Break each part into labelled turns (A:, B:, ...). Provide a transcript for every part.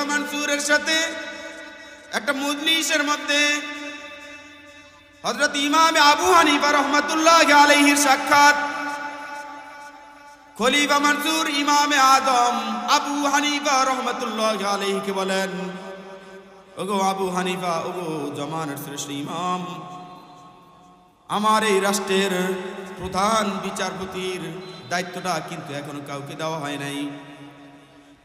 A: খলিফা মানসুরের সাথে একটা মজলিসের মধ্যে হযরত ইমাম আবু হানিফা রাহমাতুল্লাহি আলাইহির সাক্ষাৎ। খলিফা মানসুর ইমামে আদম আবু হানিফা রাহমাতুল্লাহি আলাইহিকে বলেন, ওগো আবু হানিফা, ওগো জামানার শ্রেষ্ঠ ইমাম, আমার এই রাষ্ট্রের প্রধান বিচারপতির দায়িত্বটা কিন্তু এখনো কাউকে দেওয়া হয় নাই।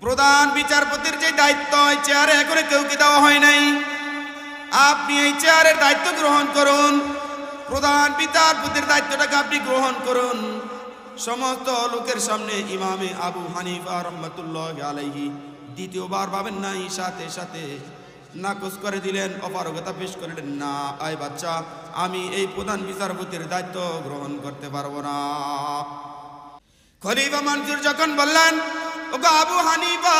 A: প্রধান বিচারপতির যে দায়িত্ব, এই চেয়ারে এখনো কাউকে দেওয়া হয় নাই। আপনি এই চেয়ারের দায়িত্ব গ্রহণ করুন, প্রধান বিচারপতির দায়িত্বটাকে আপনি গ্রহণ করুন। সমস্ত লোকের সামনে ইমামে আবু হানিফা রাহমাতুল্লাহি আলাইহি দ্বিতীয়বার ভাবেন নাই, সাথে সাথে নাকচ করে দিলেন, অপারগতা পেশ করলেন, না আয় বাচ্চা, আমি এই প্রধান বিচারপতির দায়িত্ব গ্রহণ করতে পারবো না। খলিফা মানসুর যখন বললেন, ওগো আবু হানিফা,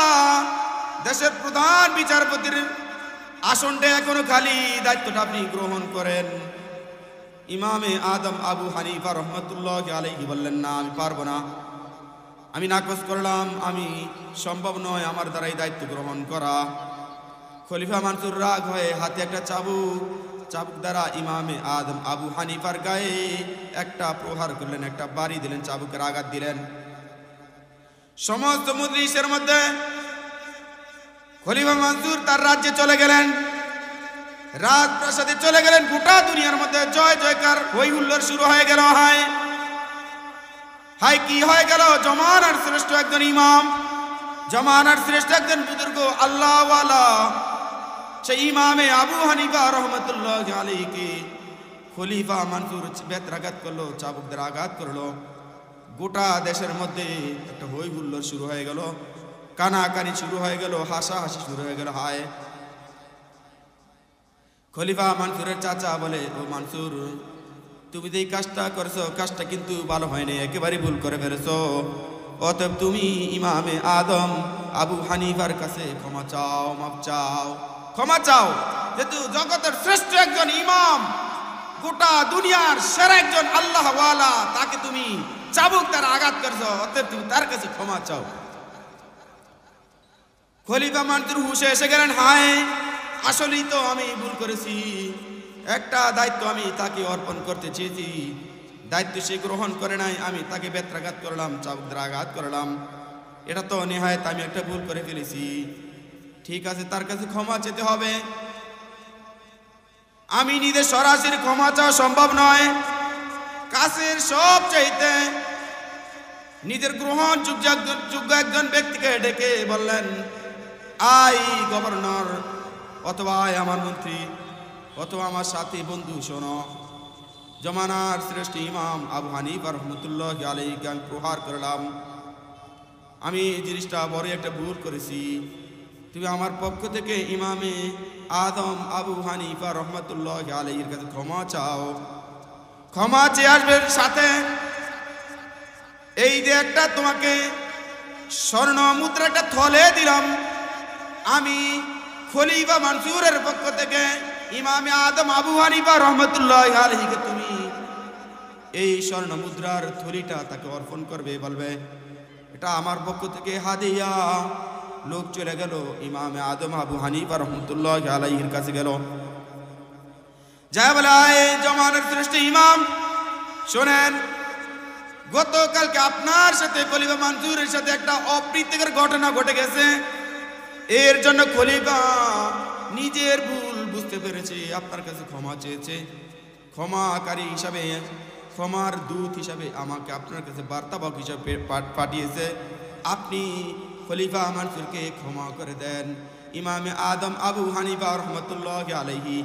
A: দেশের প্রধান বিচারপতির আসনটা এখনো খালি, দায়িত্বটা আপনি গ্রহণ করেন। ইমামে আদম আবু হানিফা রাহমাতুল্লাহি আলাইহি বললেন, না আমি পারবো না, আমি নাকচ করলাম, আমি সম্ভব নয় আমার দ্বারা এই দায়িত্ব গ্রহণ করা। খলিফা মানসুর রাগ হয়ে হাতে একটা চাবুক দ্বারা ইমামে আদম আবু হানিফার গায়ে একটা প্রহার করলেন, একটা বাড়ি দিলেন, চাবুকের আঘাত দিলেন। সমস্ত মজলিসের মধ্যে খলিফা মানসুর তার রাজ্যে চলে গেলেন, রাজপ্রাসাদে চলে গেলেন। গোটা দুনিয়ার মধ্যে জয় জয়কার হই হুল্লোড় শুরু হয়ে গেল। হাই কি হয়ে গেল? জমানার শ্রেষ্ঠ একজন ইমাম, জমানার শ্রেষ্ঠ একজন বুজুর্গ আল্লাহওয়ালা, সেই ইমামে আবু হানিফা রাহমাতুল্লাহি আলাইহি খলিফা মানসুর বেত্রাঘাত করলো, চাবুকদের আঘাত করলো। গোটা দেশের মধ্যে একটা হই হুল্লোড় শুরু হয়ে গেল, কানাকানি শুরু হয়ে গেল, হাসাহাসি শুরু হয়ে গেল। হায়, খলিফা মানসুরের চাচা বলে, ও মানসুর, তুমি যে কাজটা করছো, কাজটা কিন্তু ভালো হয়নি, একেবারে ভুল করে ফেলেছো। অতএব তুমি ইমামে আদম আবু হানিফার কাছে ক্ষমা চাও, মাপ চাও, ক্ষমা চাও। যেহেতু জগতের শ্রেষ্ঠ একজন ইমাম, গোটা দুনিয়ার সেরা একজন আল্লাহওয়ালা, তাকে তুমি চাবুক তার আঘাত করছো, অতএব তুমি তার কাছে ক্ষমা চাও। খলিফা মানসুর হুঁশে এসে গেলেন, হায়, আসলেই তো আমি ভুল করেছি, একটা দায়িত্ব আমি তাকে অর্পণ করতে চেয়েছি, দায়িত্ব সে গ্রহণ করে নাই, আমি তাকে বেত্রাঘাত করলাম, চাবুকের আঘাত করলাম, এটা তো নেহায়েত আমি একটা ভুল করে ফেলেছি। ঠিক আছে, তার কাছে ক্ষমা চেতে হবে। আমি নিজে সরাসরি ক্ষমা চাওয়া সম্ভব নয়, কাছের সব চাইতে নিজের গ্রহণযোগ্য একজন ব্যক্তিকে ডেকে বললেন, আই গভর্নর, অথবা আমার মন্ত্রী, অথবা আমার সাথী বন্ধু, শোনো, জমানার শ্রেষ্ঠ ইমাম আবু হানিফা রাহমাতুল্লাহি আলাইহিকে আমি প্রহার করলাম, আমি এই জিনিসটা বড় একটা ভুল করেছি, তুমি আমার পক্ষ থেকে ইমামে আদম আবু হানিফা রাহমাতুল্লাহি আলাইহির কাছে ক্ষমা চাও। ক্ষমা চেয়ে আসবে, সাথে এই যে একটা তোমাকে স্বর্ণ মুদ্রা একটা থলে দিলাম, আমি খলিফা মানসুরের পক্ষ থেকে ইমামে আদম আবু হানিফা রাহমাতুল্লাহি আলাইহিকে তুমি এই স্বর্ণ মুদ্রার থলিটা তাকে অর্পণ করবে, বলবে এটা আমার পক্ষ থেকে হাদিয়া। লোক চলে গেল, ইমামে আদম আবু হানিফা রাহমাতুল্লাহি আলাইহির কাছে গেল, যায় বলে, আয় জমানার শ্রেষ্ঠ ইমাম, শোনেন, গতকালকে আপনার সাথে খলিফা মানসুরের সাথে একটা অপ্রীতিকর ঘটনা ঘটে গেছে, এর জন্য খলিফা নিজের ভুল বুঝতে পেরেছে, আপনার কাছে ক্ষমা চেয়েছে। ক্ষমাকারী হিসাবে, ক্ষমার দূত হিসাবে আমাকে আপনার কাছে বার্তাবাহক হিসাবে পাঠিয়েছে, আপনি খলিফা মানসুরকে ক্ষমা করে দেন। ইমামে আদম আবু হানিফা রাহমাতুল্লাহি আলাইহি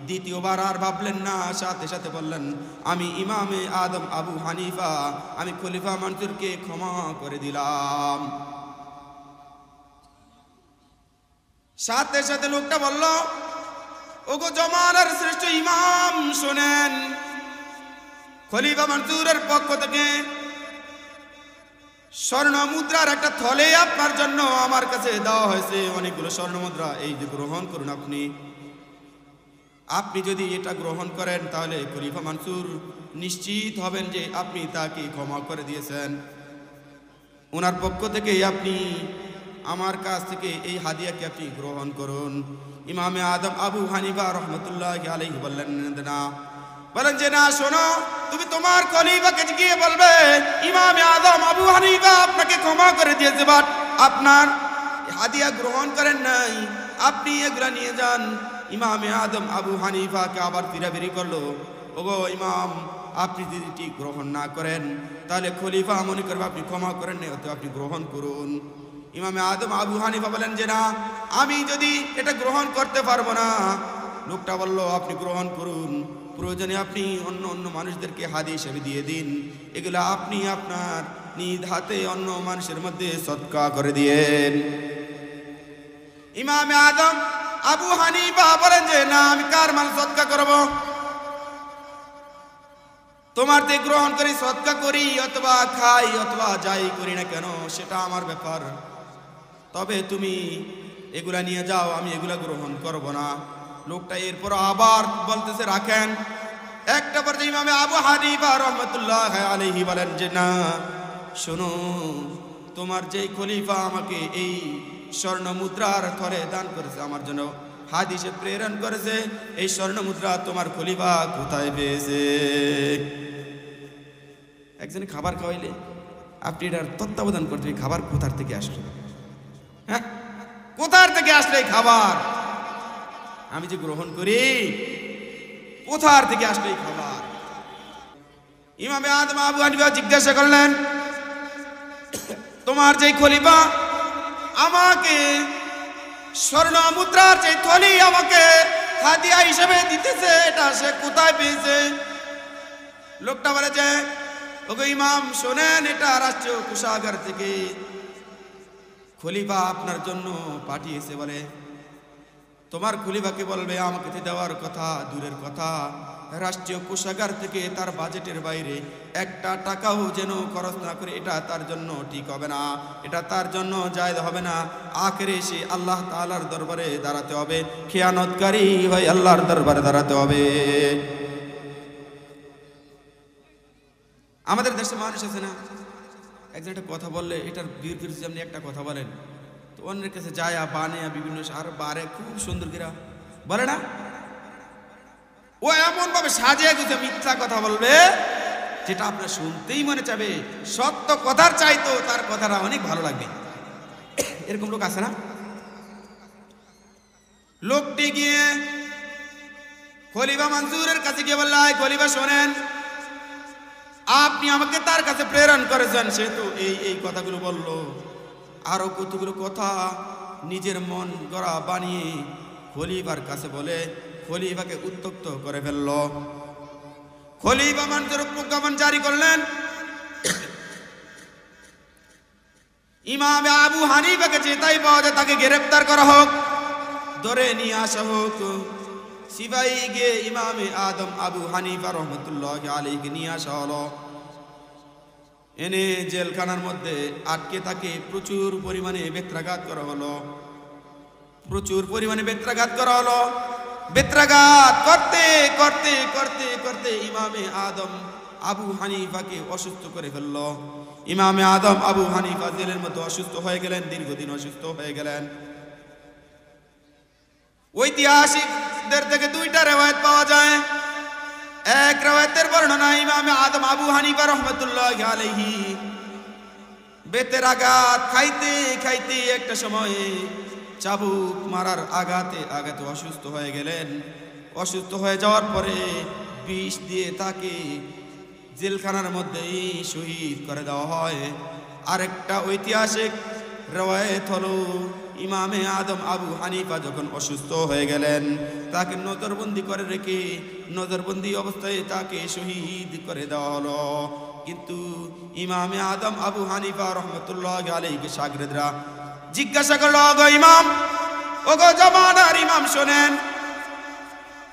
A: দ্বিতীয়বার আর ভাবলেন না, সাথে সাথে বললেন, আমি ইমামে আদম আবু হানিফা, আমি খলিফা মানসুরকে ক্ষমা করে দিলাম। সাথে সাথে লোকটা বলল, ওগো জমানার শ্রেষ্ঠ ইমাম, শোনেন, খলিফা মানসুরের পক্ষ থেকে স্বর্ণ মুদ্রার একটা থলে আপনার জন্য আমার কাছে দেওয়া হয়েছে, অনেকগুলো স্বর্ণ মুদ্রা, এই যে গ্রহণ করুন। আপনি যদি এটা গ্রহণ করেন তাহলে খলিফা মানসুর নিশ্চিত হবেন যে আপনি তাকে ক্ষমা করে দিয়েছেন, ওনার পক্ষ থেকে আপনি আমার কাছ থেকে এই হাদিয়াকে আপনি গ্রহণ করুন। ইমামে আদম আবু হানিফা রহমতুল্লাহি আলাইহি বললেন না, বলেন যে না, শোনো, তুমি তোমার খলিফাকে গিয়ে বলবে ইমামে আদম আবু হানিফা আপনাকে ক্ষমা করে দিয়েছে, বাট আপনার হাদিয়া গ্রহণ করেন নাই, আপনি এগুলা নিয়ে যান। ইমামে আদম আবু হানিফাকে আবার ফিরাফিরি করলো, ওগো ইমাম, আপনি যদি এটি গ্রহণ না করেন তাহলে খলিফা মনে করবে আপনি ক্ষমা করেন না, অত আপনি গ্রহণ করুন। ইমামে আদম আবু হানিফা বলেন যে না, আমি যদি এটা গ্রহণ করতে পারবো না। লোকটা বলল আপনি গ্রহণ করুন, প্রয়োজনে আপনি অন্য অন্য মানুষদেরকে হাদিয়া হিসেবে দিয়ে দিন, এগুলো আপনি আপনার নিজ হাতে অন্য মানুষের মধ্যে সদকা করে দিয়েন। ইমামে আদম আবু হানিফা বলেন যে না, আমি কার মাল সদকা করব? তোমার থেকে গ্রহণ করি, সদকা করি অথবা খাই অথবা যাই করি না কেন সেটা আমার ব্যাপার, তবে তুমি এগুলা নিয়ে যাও, আমি এগুলা গ্রহণ করব না। লোকটা এরপর আবার বলতেছে রাখেন। একটা পর্যায়ে ইমামে আবু হানিফা রাহমাতুল্লাহ আলাইহি বলেন যে না, শোনো, তোমার যেই খলিফা আমাকে এই স্বর্ণ মুদ্রার থলে দান করেছে, আমার জন্য হাদিসে প্রেরণ করেছে, এই স্বর্ণ মুদ্রা তোমার খলিফা কোথায় পেয়েছে? একজনে খাবার খাওয়াইলে আপনি এটার তত্ত্বাবধান করতে, খাবার কোথার থেকে আসলো? হ্যাঁ, কোথার থেকে আসলে খাবার আমি যে গ্রহণ করি, কোথার থেকে আসলে এই খাবার? ইমামে আদম আবু হানিফা জিজ্ঞাসা করলেন, তোমার যে খলিফা আমাকে স্বর্ণ মুদ্রার যে থলি আমাকে হাদিয়া হিসেবে দিতেছে, এটা সে কোথায় পেয়েছে? লোকটা বলে যে, ওগো ইমাম শোনেন, এটা রাষ্ট্রীয় কোষাগার থেকে খলিফা আপনার জন্য পাঠিয়েছে। বলে তোমার খলিফাকে বলবে আমাকে দেওয়ার কথা দূরের কথা, রাষ্ট্রীয় কোষাগার থেকে তার বাজেটের বাইরে একটা টাকাও যেন খরচ না করে, এটা তার জন্য ঠিক হবে না, এটা তার জন্য জায়েজ হবে না। আখেরে সে আল্লাহ তাআলার দরবারে দাঁড়াতে হবে, খেয়ানতকারী হয়ে আল্লাহর দরবারে দাঁড়াতে হবে। আমাদের দেশে মানুষ আছে না, একজন একটা কথা বললে এটার বিরুদ্ধে আপনি একটা কথা বলেন, তো অন্যের কাছে যায় বানে বিভিন্ন আর বারে খুব সুন্দর কিরা বলে না, ও এমন ভাবে সাজিয়ে গুছে মিথ্যা কথা বলবে যেটা আপনার শুনতেই মনে চাবে সত্য কথার চাইতো তার কথাটা অনেক ভালো লাগবে। এরকম লোক আছে না? লোকটি গিয়ে খলিফা মনসুরের কাছে গিয়ে বলল, খলিফা শোনেন, আপনি আমাকে তার কাছে প্রেরণ করেছেন, সে তো এই এই কথাগুলো বললো, আরো কতগুলো কথা নিজের মন গড়া বানিয়ে খলিফার কাছে বলে খলিফাকে উত্তক্ত করে ফেলল। খলিফা মনসুর প্রজ্ঞাপন জারি করলেন, ইমামে আবু হানিফাকে যেটাই পাওয়া যায় তাকে গ্রেফতার করা হোক, ধরে নিয়ে আসা হোক। সিপাহী গিয়ে ইমামে আদম আবু হানিফা রহমতুল্লাহ আলাইহিকে নিয়ে আসা হলো, এনে জেলখানার মধ্যে আটকে তাকে প্রচুর পরিমাণে বেত্রাঘাত করা হলো, প্রচুর পরিমাণে বেত্রাঘাত করা হলো। বেত্রাঘাত করতে করতে করতে করতে ইমামে আদম আবু হানিফাকে অসুস্থ করে ফেলল। ইমামে আদম আবু হানিফা জেলের মধ্যে অসুস্থ হয়ে গেলেন, দীর্ঘদিন অসুস্থ হয়ে গেলেন। ঐতিহাসিকদের থেকে দুইটা রিওয়ায়াত পাওয়া যায়। এক রিওয়ায়াতের বর্ণনা, ইমামে আদম আবু হানিফা রাহমাতুল্লাহি আলাইহি বেতের আঘাত খাইতে খাইতে একটা সময়ে চাবুক মারার আঘাতে আঘাতে অসুস্থ হয়ে গেলেন। অসুস্থ হয়ে যাওয়ার পরে বিষ দিয়ে তাকে জেলখানার মধ্যেই শহীদ করে দেওয়া হয়। আরেকটা ঐতিহাসিক রিওয়ায়াত হলো, ইমামে আদম আবু হানিফা যখন অসুস্থ হয়ে গেলেন তাকে নজরবন্দি করে রেখে নজরবন্দি অবস্থায় তাকে শহীদ করে দেওয়া হলো। কিন্তু ইমামে আদম আবু হানিফা রহমতুল্লাহ আলাইহি শাগিরদরা জিজ্ঞাসা করলো, ওগো ইমাম, ওগো জামানার ইমাম শোনেন,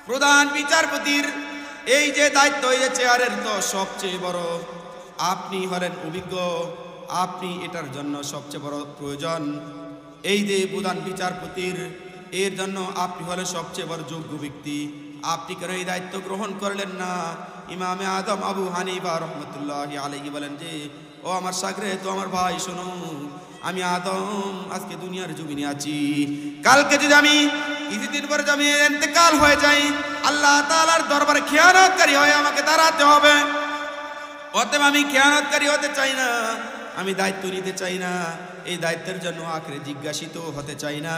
A: প্রধান বিচারপতির এই যে দায়িত্ব, এই যে চেয়ারের তো সবচেয়ে বড়, আপনি হলেন অভিজ্ঞ, আপনি এটার জন্য সবচেয়ে বড় প্রয়োজন, এই যে প্রধান বিচারপতির এর জন্য আপনি হলেন সবচেয়ে বড় যোগ্য ব্যক্তি, আপনি কেন এই দায়িত্ব গ্রহণ করলেন না? ইমামে আদম আবু হানিফা রহমতুল্লাহ আলাইহি বলেন যে ও আমার সাগরে তো আমার ভাই শোনো, আমি আদম আজকে দুনিয়ার জমিনে আছি, কালকে যদি আমি কিছুদিন পরে যদি আমি ইন্তেকাল হয়ে যাই, আল্লাহ তাআলার দরবারে খেয়ানতকারী হয়ে আমাকে দাঁড়াতে হবে। অতএব আমি খেয়ানতকারী হতে চাই না, আমি দায়িত্ব নিতে চাই না, এই দায়িত্বের জন্য আখেরে জিজ্ঞাসিত হতে চাই না।